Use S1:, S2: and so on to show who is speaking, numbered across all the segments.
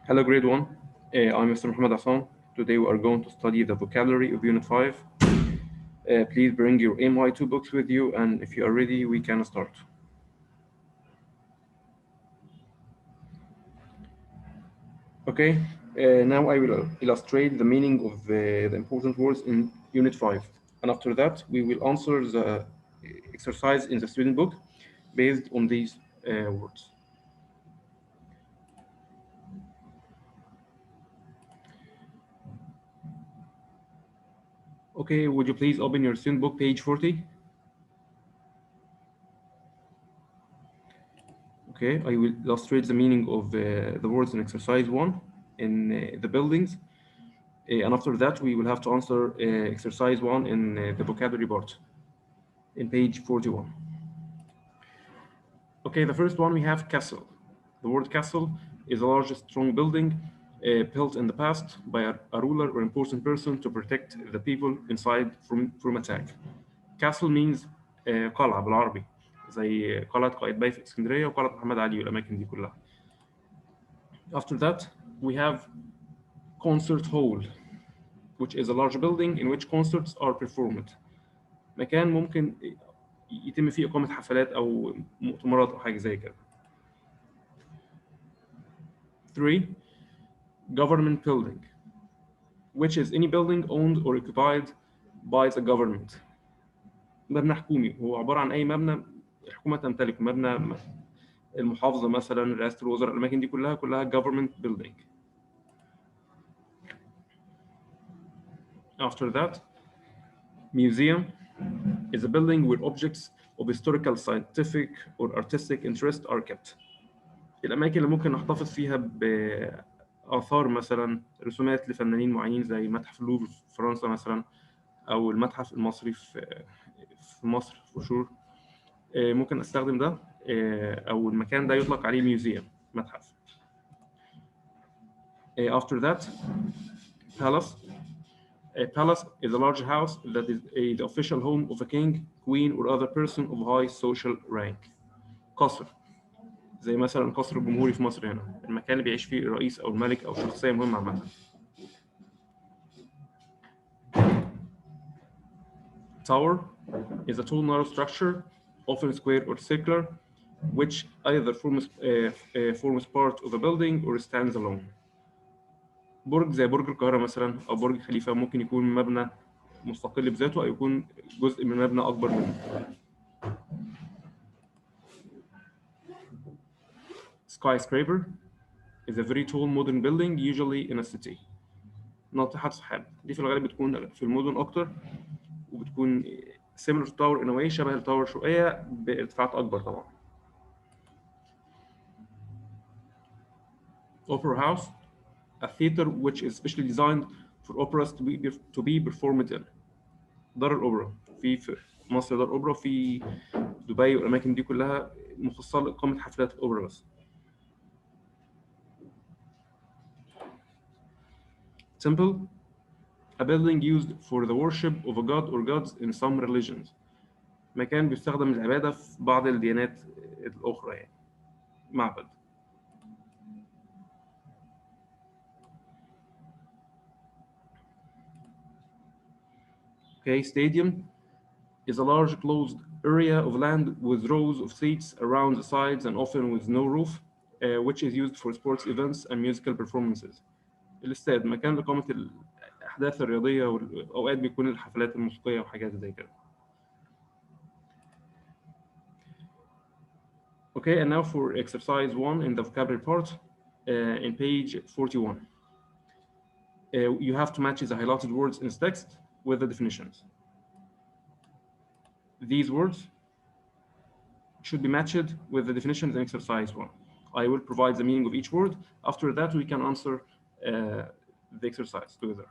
S1: Hello, grade 1. I'm Mr. Muhammad Hassan. Today we are going to study the vocabulary of Unit 5. Please bring your MI2 books with you, and if you are ready, we can start. Okay, now I will illustrate the meaning of the important words in Unit 5. And after that, we will answer the exercise in the student book based on these words. Okay, would you please open your student book, page 40? Okay, I will illustrate the meaning of the words in exercise 1 in the buildings. And after that, we will have to answer exercise 1 in the vocabulary part in page 41. Okay, the first one we have castle. The word castle is a large, strong building built in the past by a ruler or important person to protect the people inside from attack. Castle means قلعة بالعربي زي قلعة قايتباي في اسكندرية وقلعة محمد علي والأماكن دي كلها. After that, we have concert hall, which is a large building in which concerts are performed. مكان ممكن يتم فيه إقامة حفلات أو مؤتمرات أو حاجة زي كده. 3. Government building, which is any building owned or occupied by the government. مبنى حكومي هو عبارة عن أي مبنى الحكومة تمتلكه، مبنى المحافظة مثلا، رئاسة الوزراء، الأماكن دي كلها government building. After that, museum is a building where objects of historical, scientific, or artistic interest are kept. الأماكن اللي ممكن نحتفظ فيها بآثار مثلا رسومات لفنانين معينين زي متحف اللوفر في فرنسا مثلا أو المتحف المصري في مصر فشور. ممكن أستخدم ده أو المكان ده يطلق عليه ميوزيوم متحف. After that, palace. A palace is a large house that is the official home of a king, queen, or other person of high social rank. قصر زي مثلا القصر الجمهوري في مصر هنا، المكان اللي بيعيش فيه الرئيس أو الملك أو شخصية مهمة عامة. Tower is a tall, narrow structure, often square or circular, which either forms part of a building or stands alone. برج زي برج القاهرة مثلا أو برج خليفة ممكن يكون مبنى مستقل بذاته أو يكون جزء من مبنى أكبر منه. Skyscraper is a very tall modern building usually in a city. ناطحات سحاب دي في الغالب بتكون في المدن أكتر وبتكون similar to tower in a way، شبه التاور شوية بارتفاعات أكبر طبعا. Opera house, a theater which is specially designed for operas to be performed in. دار الأوبرا في مصر دار أوبرا، في دبي والأماكن دي كلها مخصصة لإقامة حفلات الأوبرا بس. Temple, a building used for the worship of a god or gods in some religions. مكان بيستخدم للعبادة في بعض الديانات الأخرى يعني. معبد. Okay, stadium is a large closed area of land with rows of seats around the sides and often with no roof, which is used for sports events and musical performances. الاستاد مكان لإقامة الأحداث الرياضية وأوقات بيكون الحفلات الموسيقية وحاجات زي كده. Okay, and now for exercise 1 in the vocabulary part, in page 41. You have to match the highlighted words in text with the definitions. These words should be matched with the definitions in exercise 1. I will provide the meaning of each word. After that, we can answer the exercise together.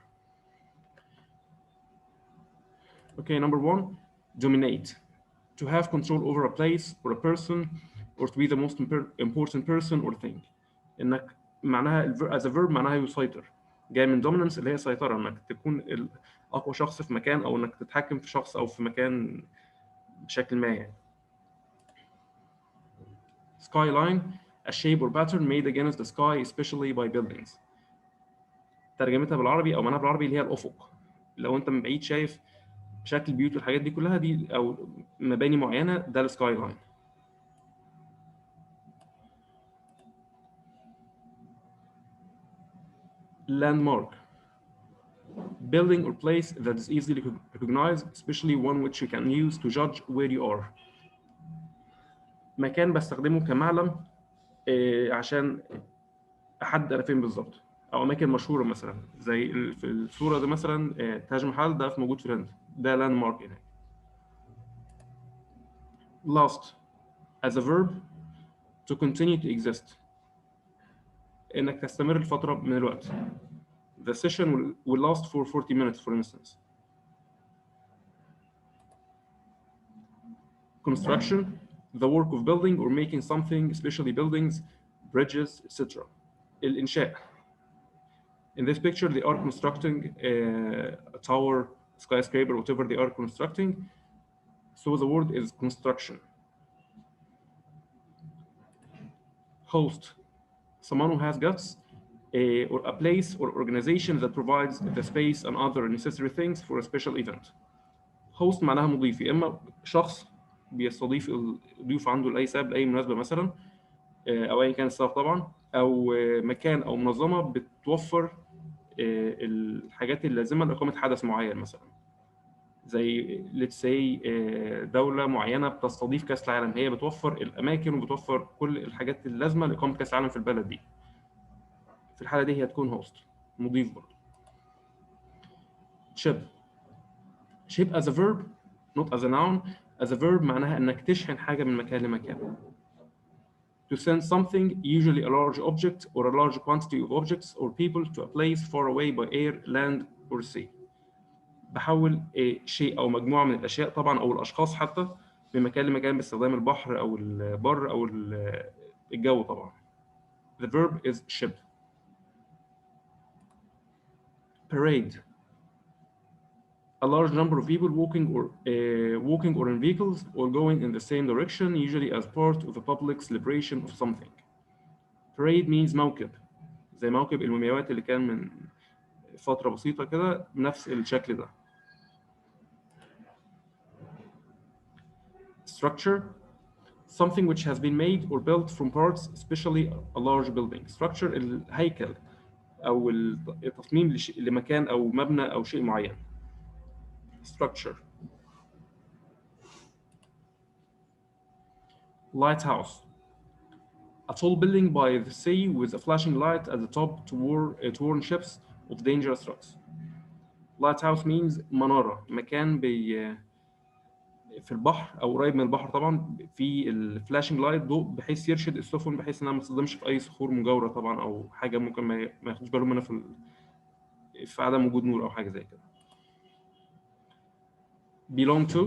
S1: Okay, number 1, dominate. To have control over a place or a person, or to be the most important person or thing. إنك معناها as a verb معناها يسيطر. جاي من dominance اللي هي سيطرة، إنك تكون أقوى شخص في مكان أو إنك تتحكم في شخص أو في مكان بشكل ما يعني. Skyline a shape or pattern made against the sky especially by buildings. ترجمتها بالعربي او معناها بالعربي اللي هي الافق. لو انت من بعيد شايف شكل البيوت والحاجات دي كلها دي او مباني معينه، ده السكاي لاين. landmark, building or place that is easily recognized, especially one which you can use to judge where you are. مكان بستخدمه كمعلم عشان احدد انا فين بالظبط، او اماكن مشهوره مثلا زي في الصوره دي مثلا تاج محل ده موجود في الهند، ده لاند مارك هناك. last as a verb to continue to exist، انك تستمر لفتره من الوقت. The session will last for 40 minutes for instance. Construction, the work of building or making something, especially buildings, bridges, etc. الإنشاء. In this picture, they are constructing a tower, skyscraper, whatever they are constructing. So the word is construction. Host, someone who has guts, or a place or organization that provides the space and other necessary things for a special event. Host معناها مضيف، يا إما شخص بيستضيف الضيوف عنده لأي سبب لأي مناسبة مثلا، أو أيا كان السبب طبعا، أو مكان أو منظمة بتوفر الحاجات اللازمة لإقامة حدث معين مثلا، زي let's say دولة معينة بتستضيف كأس العالم، هي بتوفر الأماكن وبتوفر كل الحاجات اللازمة لإقامة كأس العالم في البلد دي. في الحالة دي هي تكون هوست، مضيف برضه. ship. ship as a verb not as a noun. as a verb معناها إنك تشحن حاجة من مكان لمكان. To send something, usually a large object or a large quantity of objects or people to a place far away by air, land or sea. بحول شيء أو مجموعة من الأشياء طبعا أو الأشخاص حتى من مكان لمكان باستخدام البحر أو البر أو الجو طبعا. The verb is ship. Parade. A large number of people walking or in vehicles or going in the same direction, usually as part of a public celebration of something. Parade means موكب، زي موكب المومياوات اللي كان من فترة بسيطة كده بنفس الشكل ده. Structure, something which has been made or built from parts, especially a large building. Structure الهيكل أو التصميم لمكان أو مبنى أو شيء معين. Structure. Lighthouse, a tall building by the sea with a flashing light at the top to warn ships of dangerous rocks. Lighthouse means منارة، مكان في البحر او قريب من البحر طبعا، في الفلاشنج لايت ضوء بحيث يرشد السفن بحيث انها ما تصدمش في اي صخور مجاوره طبعا او حاجه ممكن ما ياخدوش بالهم منها في عدم وجود نور او حاجه زي كده. belong to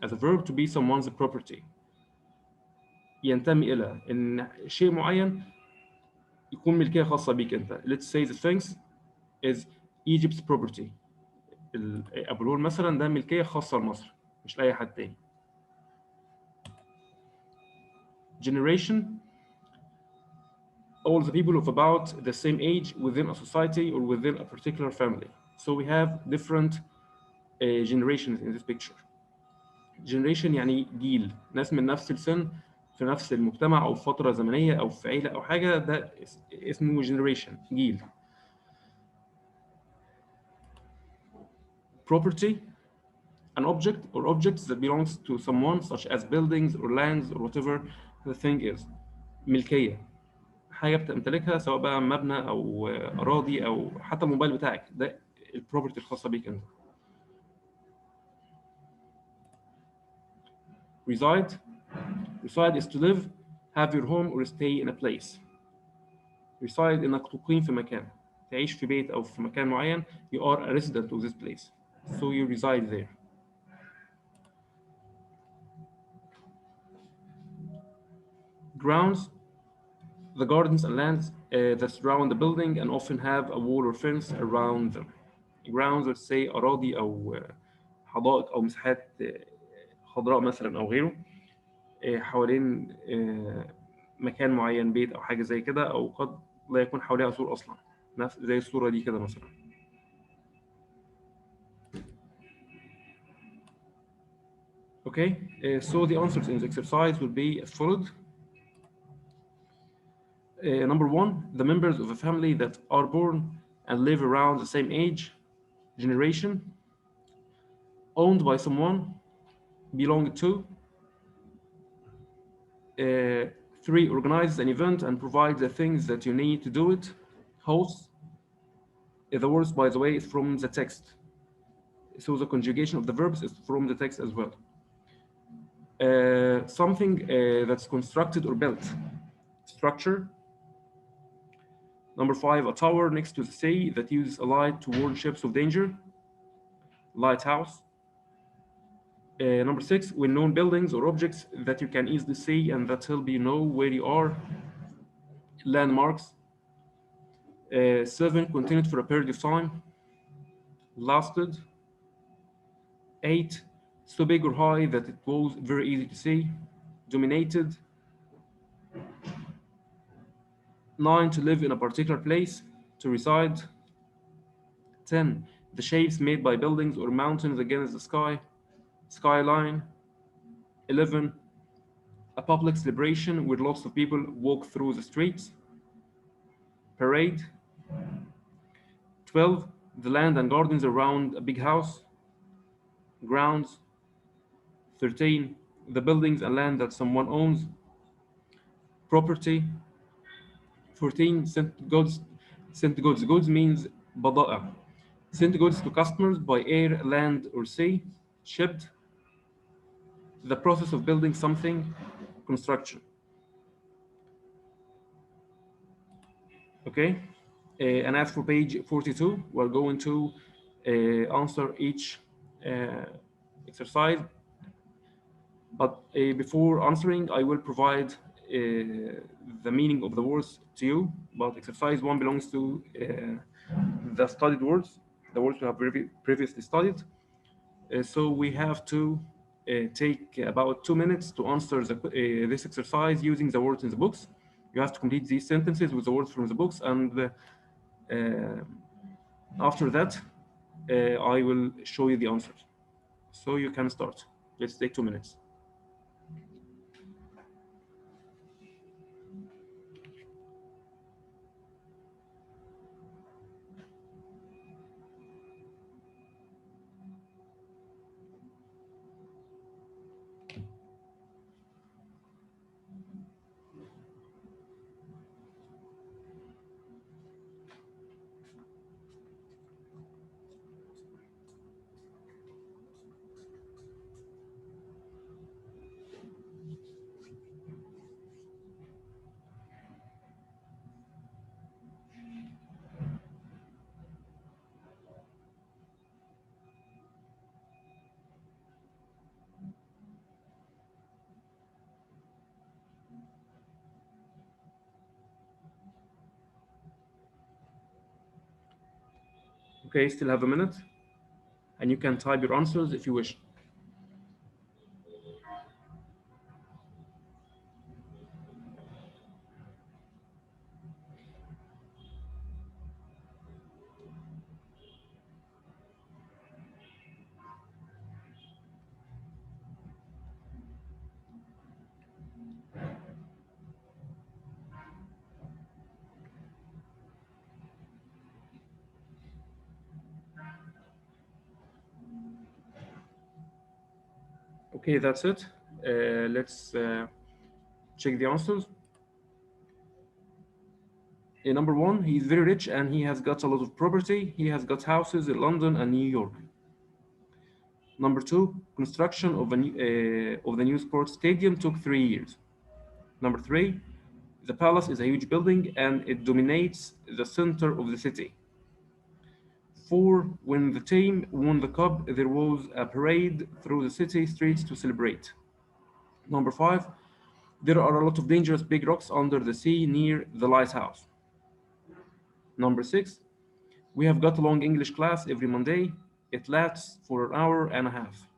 S1: as a verb to be someone's property، ينتمي الى ان شيء معين يكون ملكيه خاصه بيك انت. let's say the things is Egypt's property. ابو الهول مثلا ده ملكيه خاصه لمصر مش لاي حد تاني. generation, all the people of about the same age within a society or within a particular family. So we have different generations in this picture. Generation يعني جيل، ناس من نفس السن في نفس المجتمع أو فترة زمنية أو في عيلة أو حاجة، ده اسمه generation، جيل. Property, an object or objects that belongs to someone such as buildings or lands or whatever the thing is. ملكية، حاجه بتمتلكها سواء بقى مبنى او اراضي او حتى الموبايل بتاعك، ده البروبرتي الخاصه بيك انت. reside is to live, have your home or stay in a place. reside انك تقيم في مكان، تعيش في بيت او في مكان معين. you are a resident of this place, so you reside there. grounds, the gardens and lands that surround the building and often have a wall or fence around them. grounds, let's say أراضي أو حدائق أو مساحات خضراء مثلا أو غيره حوالين مكان معين، بيت او حاجه زي كده، او قد لا يكون حواليها سور اصلا، نفس زي الصوره دي كده مثلا. Okay, so the answers in the exercise will be as followed. Number one, the members of a family that are born and live around the same age, generation, owned by someone, belong to. Three, organize an event and provide the things that you need to do it. Host. The words, by the way, is from the text. So the conjugation of the verbs is from the text as well. Something that's constructed or built. Structure. Number five, a tower next to the sea that uses a light to warn ships of danger. Lighthouse. Number six, well-known buildings or objects that you can easily see and that help you know where you are. Landmarks. Seven, continued for a period of time. Lasted. Eight, so big or high that it was very easy to see. Dominated. Nine, to live in a particular place, to reside. 10, the shapes made by buildings or mountains against the sky. Skyline. 11, a public celebration where lots of people walk through the streets. Parade. 12, the land and gardens around a big house. Grounds. 13, the buildings and land that someone owns. Property. 14, sent goods. Sent goods. Goods means بضائع. Sent goods to customers by air, land, or sea. Shipped. The process of building something. Construction. Okay. And as for page 42, we're going to answer each exercise. But before answering, I will provide the meaning of the words to you. But exercise one belongs to the studied words, the words we have previously studied. So we have to take about 2 minutes to answer this exercise using the words in the books. You have to complete these sentences with the words from the books, and after that, I will show you the answers. So you can start. Let's take 2 minutes. Okay, still have a minute, and you can type your answers if you wish. Okay, that's it. Let's check the answers. Number one, he's very rich and he has got a lot of property. He has got houses in London and New York. Number two, construction of the new sports stadium took 3 years. Number three, the palace is a huge building and it dominates the center of the city. 4, when the team won the cup, there was a parade through the city streets to celebrate. Number 5, there are a lot of dangerous big rocks under the sea near the lighthouse. Number 6, we have got a long English class every Monday. It lasts for an hour and a half.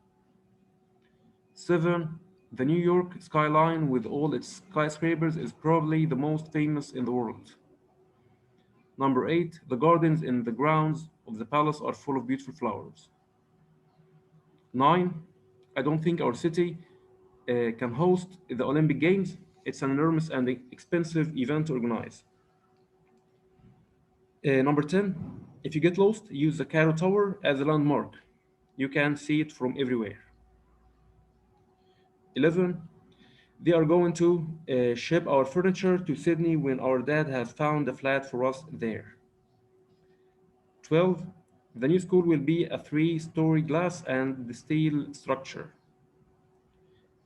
S1: 7, The New York skyline with all its skyscrapers is probably the most famous in the world. Number 8, the gardens in the grounds of the palace are full of beautiful flowers. 9, I don't think our city can host the Olympic Games. It's an enormous and expensive event to organize. Number 10, if you get lost, use the Cairo Tower as a landmark. You can see it from everywhere. 11, they are going to ship our furniture to Sydney when our dad has found a flat for us there. 12, the new school will be a three-story glass and steel structure.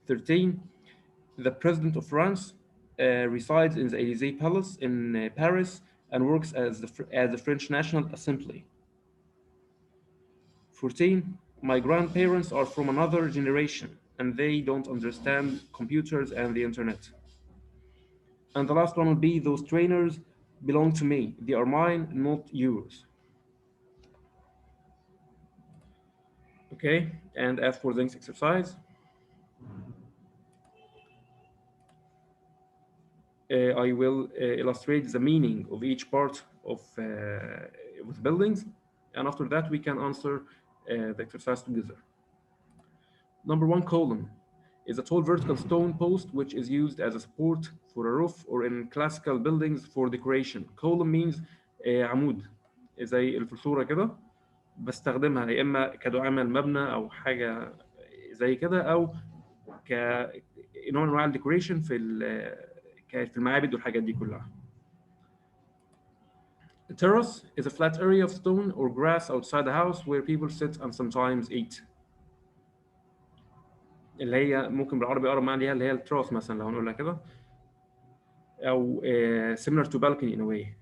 S1: 13, the president of France resides in the Élysée Palace in Paris and works as the French National Assembly. 14, my grandparents are from another generation and they don't understand computers and the internet. And the last one will be those trainers belong to me. They are mine, not yours. Okay, and as for the next exercise, I will illustrate the meaning of each part of with buildings, and after that we can answer the exercise together. Number one, column is a tall vertical stone post which is used as a support for a roof or in classical buildings for decoration. Column means عمود زي الفلتورة كده، بستخدمها يا إما كدعامة المبنى أو حاجة زي كده، أو كنوع من أنواع الديكوريشن في المعابد والحاجات دي كلها. A terrace is a flat area of stone or grass outside the house where people sit and sometimes eat. اللي هي ممكن بالعربي اقرب معاها اللي هي التراث مثلا لو هنقولها كده، او similar to balcony in a way.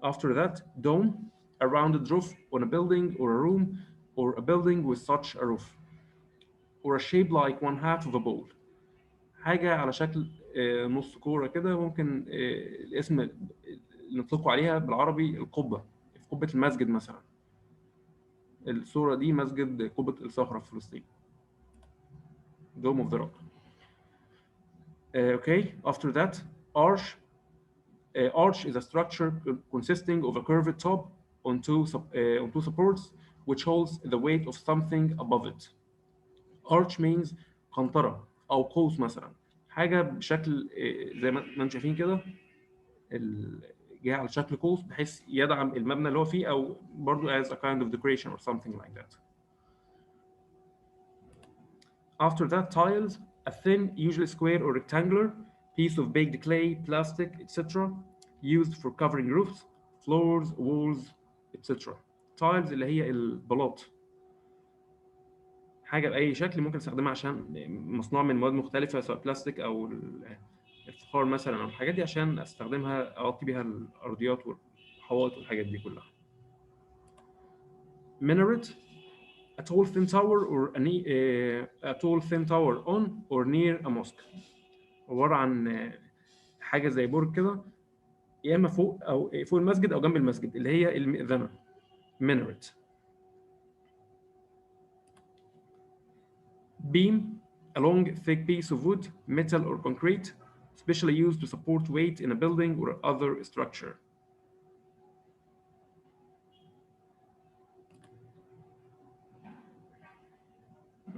S1: After that, dome, a rounded roof on a building or a room or a building with such a roof, or a shape like one half of a bowl. حاجة على شكل نص كورة كده، ممكن الاسم اللي نطلقه عليها بالعربي القبة، في قبة المسجد مثلا. الصورة دي مسجد قبة الصخرة في فلسطين. Dome of the Rock. Okay, after that, arch. Arch is a structure consisting of a curved top on two supports which holds the weight of something above it. Arch means قنطرة أو قوس مثلا، حاجة بشكل زي ما انتم شايفين كده، جاي على شكل قوس بحيث يدعم المبنى اللي هو فيه، أو برضو as a kind of decoration or something like that. After that, tiles, a thin, usually square or rectangular piece of baked clay, plastic, etc., used for covering roofs, floors, walls, etc. Tiles اللي هي البلاط، حاجة بأي شكل ممكن استخدمها عشان مصنوع من مواد مختلفة سواء بلاستيك أو الفخار مثلا أو الحاجات دي، عشان استخدمها أغطي بيها الأرضيات والحوائط والحاجات دي كلها. Minaret, a tall thin tower or a tall thin tower on or near a mosque. عبارة عن حاجة زي برج كده، يا إما فوق أو فوق المسجد أو جنب المسجد، اللي هي المئذنة. Minaret. Beam, a long, thick piece of wood, metal, or concrete, specially used to support weight in a building or other structure.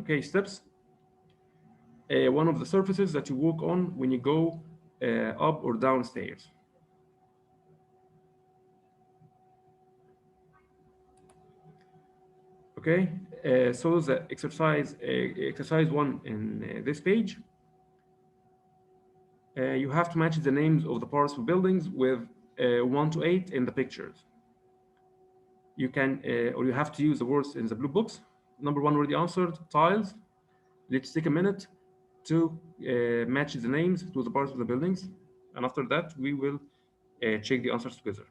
S1: Okay, steps. One of the surfaces that you walk on when you go up or down stairs. Okay, so the exercise one in this page, you have to match the names of the parts of buildings with 1 to 8 in the pictures. You can, or you have to use the words in the blue box. Number one already answered, tiles. Let's take a minute to match the names to the parts of the buildings. And after that, we will check the answers together.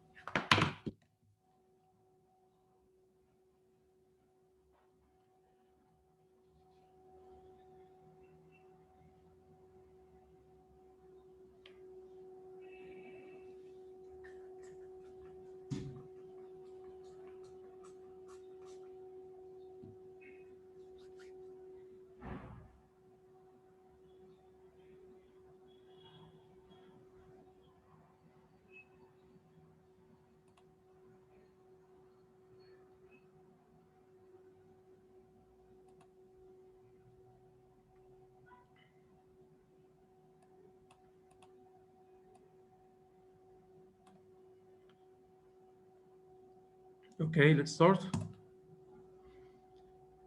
S1: Okay, let's start.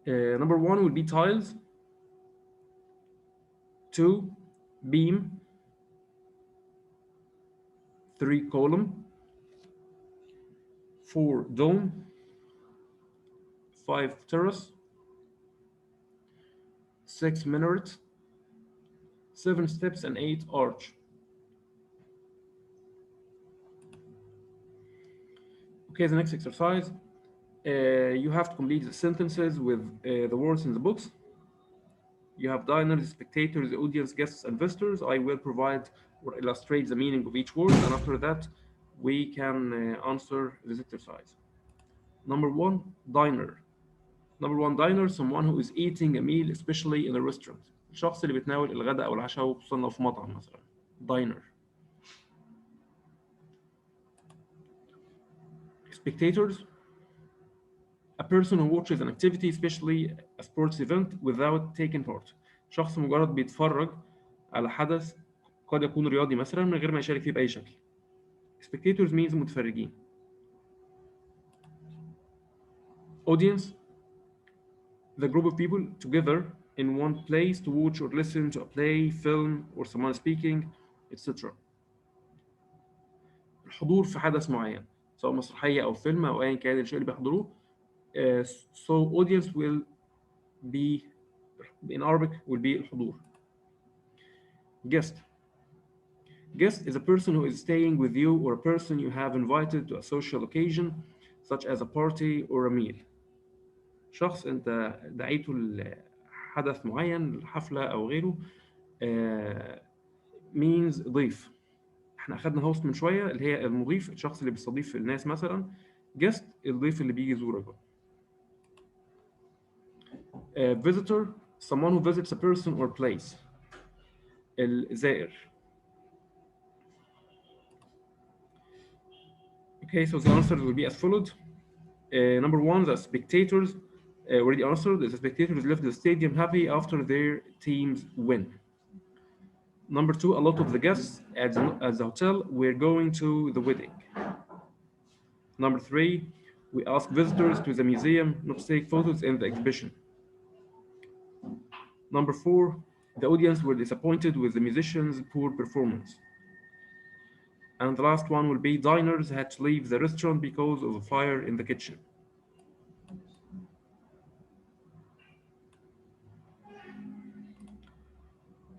S1: Number one will be tiles, two, beam, three, column, four, dome, five, terrace, six, minaret, seven, steps, and eight, arch. Okay, the next exercise. You have to complete the sentences with the words in the books. You have diners, spectators, audience, guests, and visitors. I will provide or illustrate the meaning of each word, and after that, we can answer this exercise. Number one, diner. Number one, diner, someone who is eating a meal, especially in a restaurant. الشخص اللي بيتناول الغداء أو العشاء خصوصا لو في مطعم مثلا. Diner. Spectators, a person who watches an activity, especially a sports event, without taking part. شخص مجرد بيتفرج على حدث قد يكون رياضي مثلا من غير ما يشارك فيه بأي شكل. Spectators means متفرجين. Audience, the group of people together in one place to watch or listen to a play, film, or someone speaking, etc. الحضور في حدث معين سواء مسرحية أو فيلم أو أيا كان الشيء اللي بيحضروه. So audience will be in Arabic will be الحضور. Guest. Guest is a person who is staying with you or a person you have invited to a social occasion such as a party or a meal. شخص أنت دعيته لحدث معين حفلة أو غيره. means ضيف. احنا أخدنا host من شوية اللي هي المضيف الشخص اللي بيستضيف الناس مثلا. guest الضيف اللي بيجي يزورك. Visitor someone who visits a person or place. الزائر. Okay, so the answers will be as followed. Number one, the spectators already answered. The spectators left the stadium happy after their teams win. Number two, a lot of the guests at the hotel were going to the wedding. Number three, we asked visitors to the museum not to take photos in the exhibition. Number four, the audience were disappointed with the musicians' poor performance. And the last one will be diners had to leave the restaurant because of a fire in the kitchen.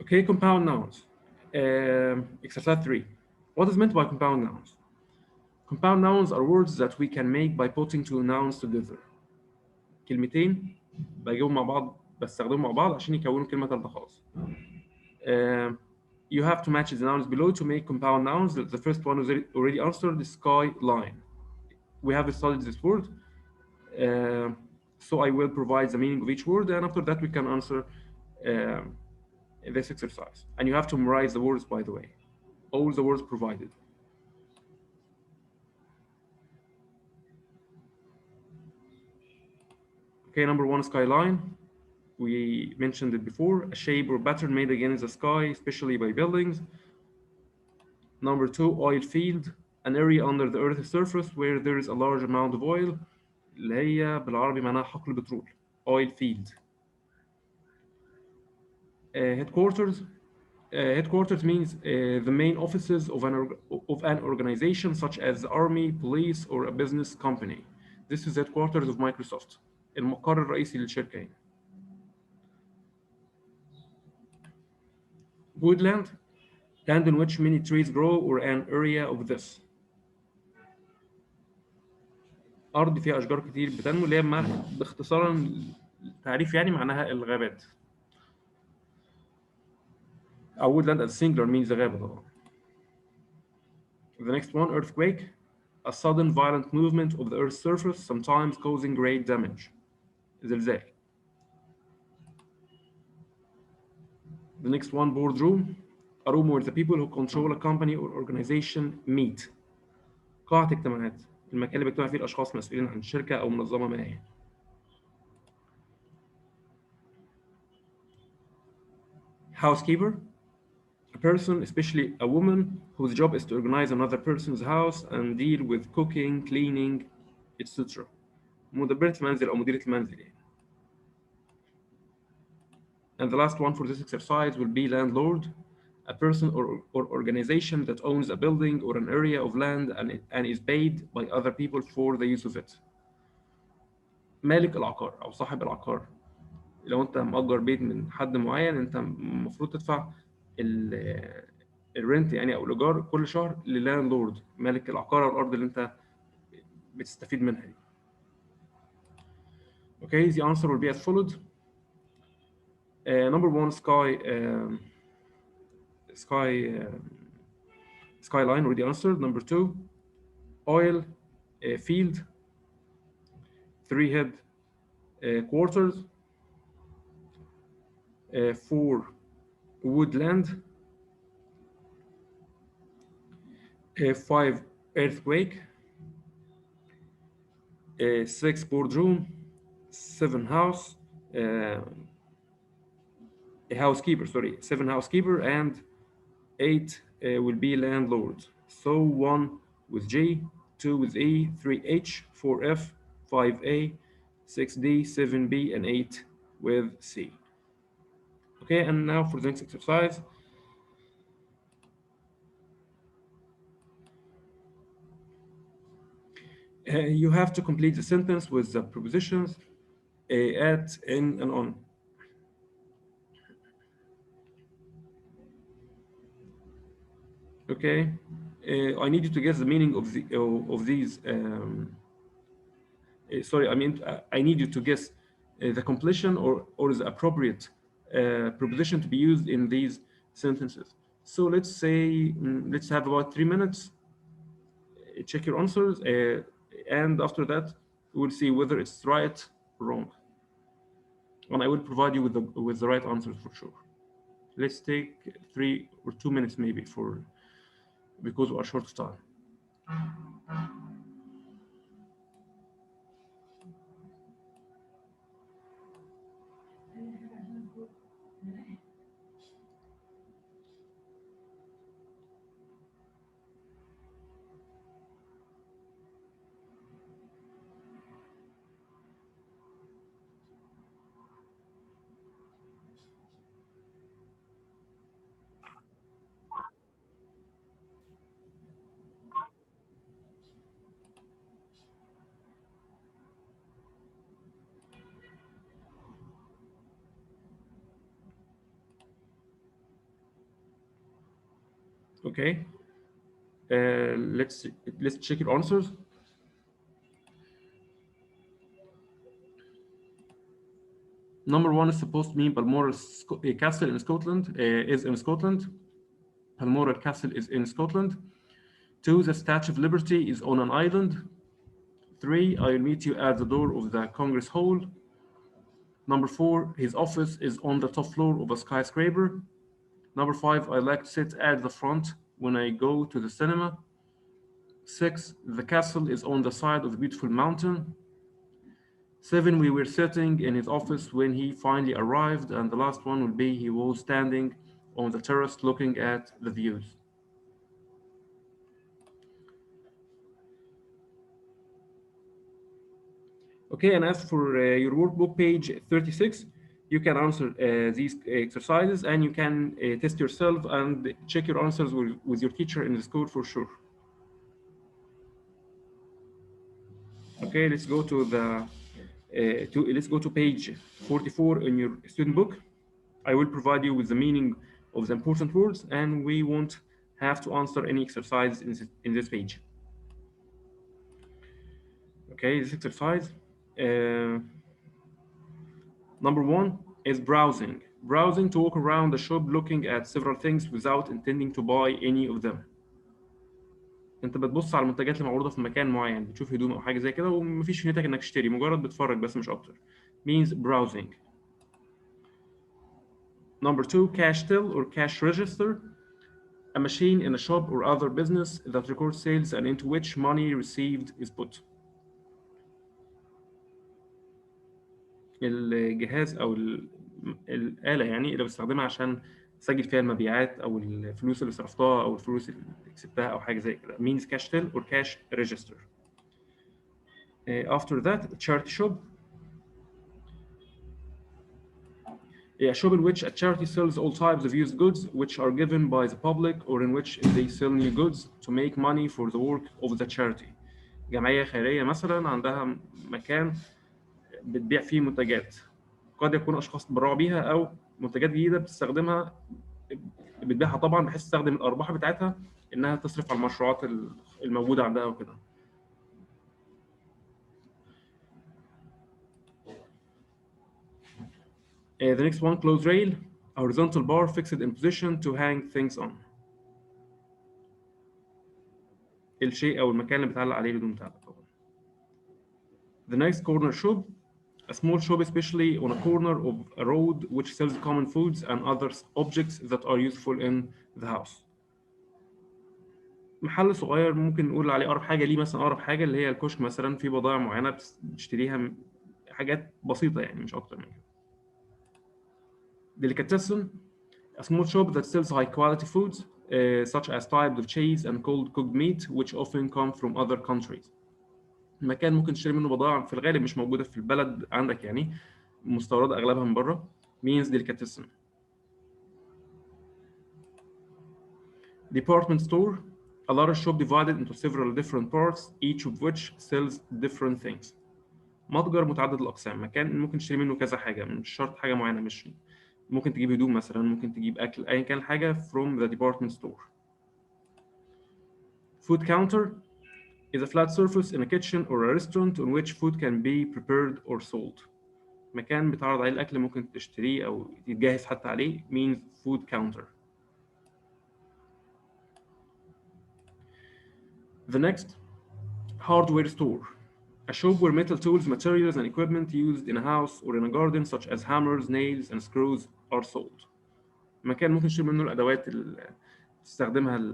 S1: Okay, compound nouns. Exercise 3. What is meant by compound nouns? Compound nouns are words that we can make by putting two nouns together. كلمتين بجيبهم مع بعض بستخدمهم مع بعض عشان يكونوا كلمة ثالثة خالص. You have to match the nouns below to make compound nouns. The first one was already answered, the skyline. We have studied this word. So I will provide the meaning of each word, and after that we can answer this exercise. And you have to memorize the words, by the way. All the words provided. Okay, number one, skyline. We mentioned it before, a shape or pattern made against the sky, especially by buildings. Number two, oil field, an area under the Earth's surface where there is a large amount of oil. اللي هي بالعربي معناها حقل بترول. Oil field. Headquarters. Headquarters means the main offices of an organization such as the army, police, or a business company. This is headquarters of Microsoft. المقر الرئيسي للشركة. Woodland, land in which many trees grow or an area of this. أرض فيها أشجار كتير بتنمو اللي هي باختصارا تعريف يعني معناها الغابات. A woodland as singular means the غابة طبعا. The next one, earthquake, a sudden violent movement of the Earth's surface, sometimes causing great damage. زلزال. The next one, boardroom, a room where the people who control a company or organization meet. قاعة اجتماعات، المكان اللي بيجتمع فيه الأشخاص مسؤولين عن شركة أو منظمة ما هي. Housekeeper, a person, especially a woman, whose job is to organize another person's house and deal with cooking, cleaning, etc. مدبرة المنزل أو مديرة المنزل يعني. And the last one for this exercise will be landlord, a person or organization that owns a building or an area of land and is paid by other people for the use of it. مالك العقار أو صاحب العقار. لو أنت مأجر بيت من حد معين أنت المفروض تدفع الرنت يعني أو الإيجار كل شهر للاندلورد مالك العقار أو الأرض اللي أنت بتستفيد منها دي. Okay, the answer will be as followed. Number one, Skyline already answered. Number two, oil field. Three head quarters. Four, woodland. Five, earthquake. Six, boardroom. Seven, house. Housekeeper, sorry. Seven, housekeeper. And eight will be landlord. So one with G, two with E, three H, four F, five A, six D, seven B, and eight with C. Okay, and now for the next exercise. You have to complete the sentence with the prepositions at, in, and on. Okay, I need you to guess the meaning of these. Sorry, I mean I need you to guess the completion or the appropriate preposition to be used in these sentences. So let's say let's have about 3 minutes. Check your answers, and after that we'll see whether it's right or wrong. And I will provide you with the right answers for sure. Let's take 3 or 2 minutes maybe because we are short of time. Okay, let's check your answers. Number one is supposed to mean Balmoral Castle in Scotland, is in Scotland. Balmoral Castle is in Scotland. Two, the Statue of Liberty is on an island. Three, I'll meet you at the door of the Congress Hall. Number four, his office is on the top floor of a skyscraper. Number five, I like to sit at the front when I go to the cinema. Six, the castle is on the side of a beautiful mountain. Seven, we were sitting in his office when he finally arrived. And the last one will be he was standing on the terrace looking at the views. Okay, and as for your workbook, page 36, you can answer these exercises and you can test yourself and check your answers with your teacher in the school for sure. Okay, let's go to the let's go to page 44 in your student book. I will provide you with the meaning of the important words, and we won't have to answer any exercise in this page. Okay, this exercise. Number one is browsing. Browsing to walk around the shop looking at several things without intending to buy any of them. انت بتبص على المنتجات اللي معروضه في مكان معين، بتشوف هدوم او حاجه زي كده ومفيش في نيتك انك تشتري، مجرد بتتفرج بس مش اكتر. Means browsing. Number two, cash till or cash register. A machine in a shop or other business that records sales and into which money received is put. الجهاز او الآلة يعني اللي بستخدمها عشان اسجل فيها المبيعات او الفلوس اللي صرفتها او الفلوس اللي كسبتها او حاجه زي كده. Means cash till or cash register. After that, charity shop. A shop in which a charity sells all types of used goods which are given by the public or in which they sell new goods to make money for the work of the charity. جمعية خيرية مثلا عندها مكان بتبيع فيه منتجات، قد يكون أشخاص تبرعوا بيها أو منتجات جديدة بتستخدمها، بتبيعها طبعا بحيث تستخدم الأرباح بتاعتها إنها تصرف على المشروعات الموجودة عندها وكده. The next one, close rail, a horizontal bar fixed in position to hang things on. الشيء أو المكان اللي بتعلق عليه الهدوم بتاعتك طبعا. The next, corner shop, a small shop especially on a corner of a road which sells common foods and other objects that are useful in the house. محل صغير ممكن نقول عليه أقرب حاجة ليه، مثلا أقرب حاجة اللي هي الكشك مثلا، في بضائع معينة بتشتريها، حاجات بسيطة يعني مش أكتر من كده. Delicatessen, a small shop that sells high quality foods such as types of cheese and cold cooked meat which often come from other countries. مكان ممكن تشتري منه بضائع في الغالب مش موجودة في البلد عندك، يعني مستوردة أغلبها من بره، means delicatessen. Department store, a large shop divided into several different parts, each of which sells different things. متجر متعدد الأقسام، مكان ممكن تشتري منه كذا حاجة، مش شرط حاجة معينة، مش ممكن تجيب هدوم مثلا، ممكن تجيب أكل، أيا كان حاجة from the department store. Food counter is a flat surface in a kitchen or a restaurant on which food can be prepared or sold. مكان بتعرض عليه الأكل ممكن تشتريه أو يتجهز حتى عليه، means food counter. The next, hardware store. A shop where metal tools, materials, and equipment used in a house or in a garden such as hammers, nails, and screws are sold. مكان ممكن تشتري منه الأدوات اللي تستخدمها،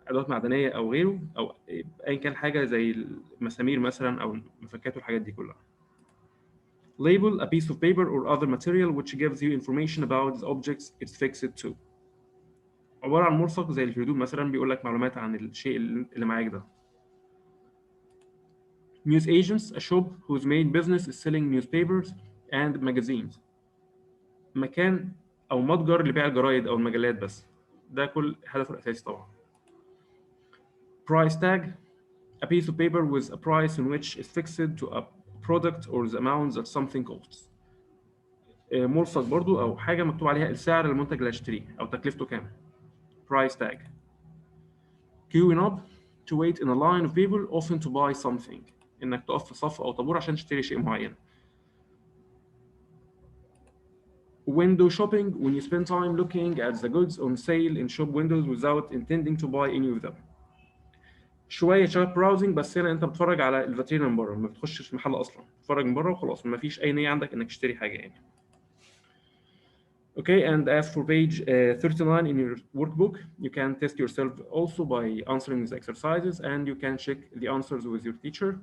S1: أدوات معدنية أو غيره، أو أي كان حاجة زي المسامير مثلا أو المفكات والحاجات دي كلها. Label, a piece of paper or other material which gives you information about the objects it's fixed to. عبارة عن ملصق زي الهدوم مثلا بيقول لك معلومات عن الشيء اللي معاك ده. News agents, a shop whose main business is selling newspapers and magazines. مكان أو متجر لبيع الجرايد أو المجلات بس، ده كل هدفه الأساسي طبعا. Price tag, a piece of paper with a price in which is fixed to a product or the amount that something costs. ملصق برضو أو حاجة مكتوب عليها السعر المنتج اللي هشتريه أو تكلفته كام. Price tag. Queuing up, to wait in a line of people often to buy something. إنك تقف في صف أو طابور عشان تشتري شيء معين. Window shopping, when you spend time looking at the goods on sale in shop windows without intending to buy any of them. شوية شبه browsing، بس هنا أنت بتتفرج على الفاترينا من بره، ما بتخشش المحل أصلا، بتتفرج من بره وخلاص، ما فيش أي نية عندك إنك تشتري حاجة يعني. Okay, and as for page 39 in your workbook, you can test yourself also by answering these exercises, and you can check the answers with your teacher.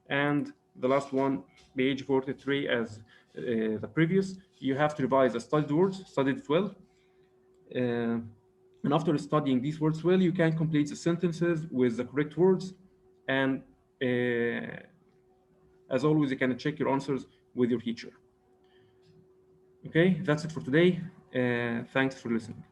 S1: And the last one, page 43, as the previous, you have to revise the studied words, studied it well. And after studying these words well, you can complete the sentences with the correct words. And as always, you can check your answers with your teacher. Okay, that's it for today. Thanks for listening.